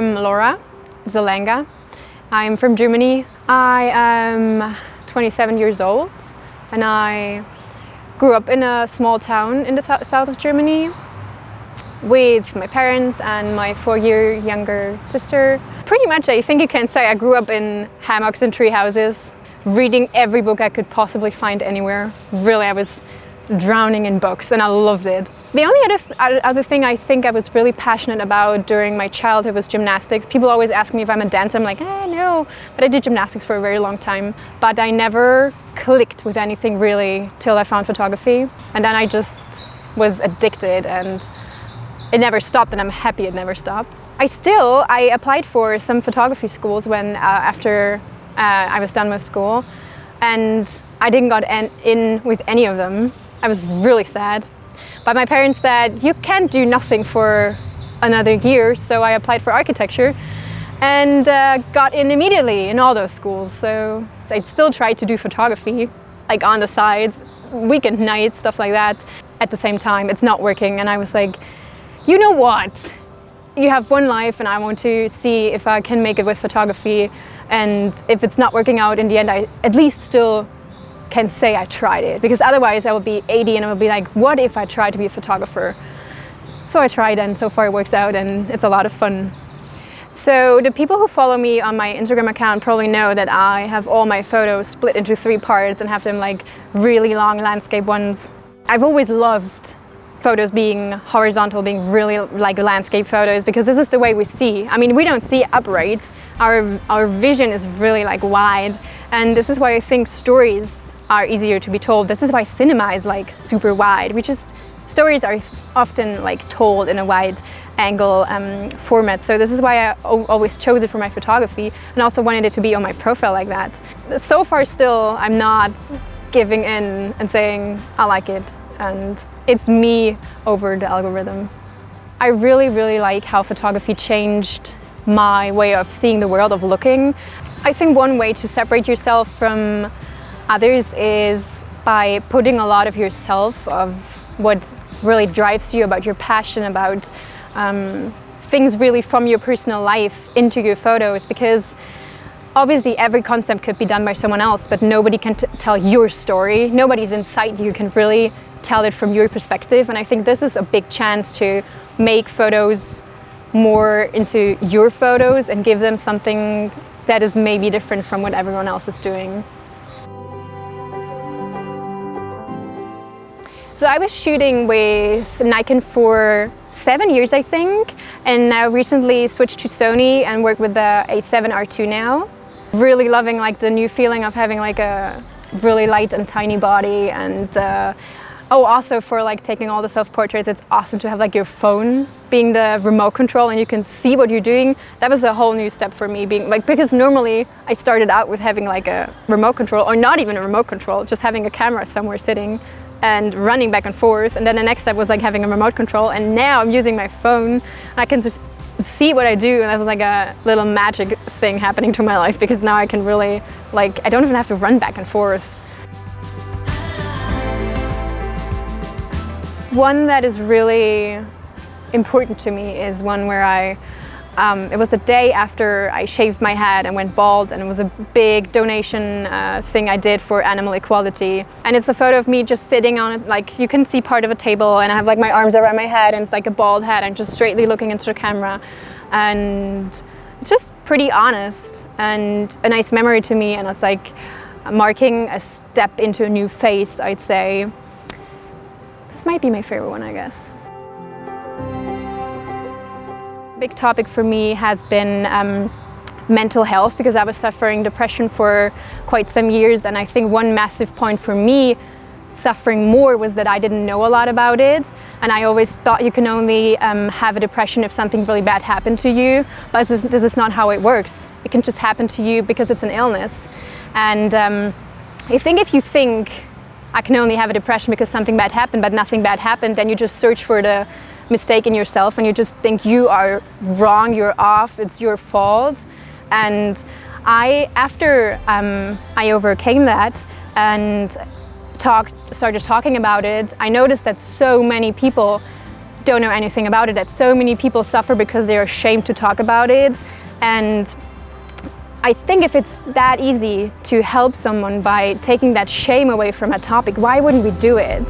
I'm Laura Zalenga. I'm from Germany. I am 27 years old and I grew up in a small town in the south of Germany with my parents and my 4-year younger sister. Pretty much I think you can say I grew up in hammocks and tree houses, reading every book I could possibly find anywhere. Really, I was drowning in books and I loved it. The only other thing I think I was really passionate about during my childhood was gymnastics. People always ask me if I'm a dancer. I'm like, no, but I did gymnastics for a very long time. But I never clicked with anything really till I found photography. And then I just was addicted and it never stopped, and I'm happy it never stopped. I applied for some photography schools when after I was done with school, and I didn't get in with any of them. I was really sad. But my parents said, you can't do nothing for another year, so I applied for architecture and got in immediately in all those schools. So I still tried to do photography, like on the sides, weekend nights, stuff like that. At the same time, it's not working, and I was like, you know what? You have one life and I want to see if I can make it with photography, and if it's not working out in the end, I at least still can say I tried it, because otherwise I will be 80 and I will be like, what if I tried to be a photographer? So I tried, and so far it works out and it's a lot of fun. So the people who follow me on my Instagram account probably know that I have all my photos split into 3 parts and have them like really long landscape ones. I've always loved photos being horizontal, being really like landscape photos, because this is the way we see. I mean, we don't see upright. Our vision is really like wide, and this is why I think stories are easier to be told. This is why cinema is like super wide. Stories are often like told in a wide angle format. So this is why I always chose it for my photography, and also wanted it to be on my profile like that. So far still, I'm not giving in and saying I like it, and it's me over the algorithm. I really like how photography changed my way of seeing the world, of looking. I think one way to separate yourself from others is by putting a lot of yourself, of what really drives you, about your passion, about things really from your personal life into your photos, because obviously every concept could be done by someone else, but nobody can tell your story. Nobody's inside you can really tell it from your perspective, and I think this is a big chance to make photos more into your photos and give them something that is maybe different from what everyone else is doing. So I was shooting with Nikon for 7 years, I think, and now recently switched to Sony and work with the A07R2 now. Really loving like the new feeling of having like a really light and tiny body, and also for like taking all the self-portraits, it's awesome to have like your phone being the remote control and you can see what you're doing. That was a whole new step for me, being like, because normally I started out with having like a remote control, or not even a remote control, just having a camera somewhere sitting and running back and forth, and then the next step was like having a remote control, and now I'm using my phone and I can just see what I do, and that was like a little magic thing happening to my life, because now I can really like, I don't even have to run back and forth. One that is really important to me is one where it was a day after I shaved my head and went bald, and it was a big donation thing I did for animal equality. And it's a photo of me just sitting on it, like you can see part of a table, and I have like my arms around my head, and it's like a bald head, and just straightly looking into the camera. And it's just pretty honest and a nice memory to me, and it's like marking a step into a new phase, I'd say. This might be my favorite one, I guess. Big topic for me has been mental health, because I was suffering depression for quite some years, and I think one massive point for me suffering more was that I didn't know a lot about it, and I always thought you can only have a depression if something really bad happened to you, but this is not how it works. It can just happen to you because it's an illness. And I think if you think I can only have a depression because something bad happened, but nothing bad happened, then you just search for the mistake in yourself, and you just think you are wrong, you're off, it's your fault. And after I overcame that and started talking about it, I noticed that so many people don't know anything about it, that so many people suffer because they're ashamed to talk about it. And I think if it's that easy to help someone by taking that shame away from a topic, why wouldn't we do it?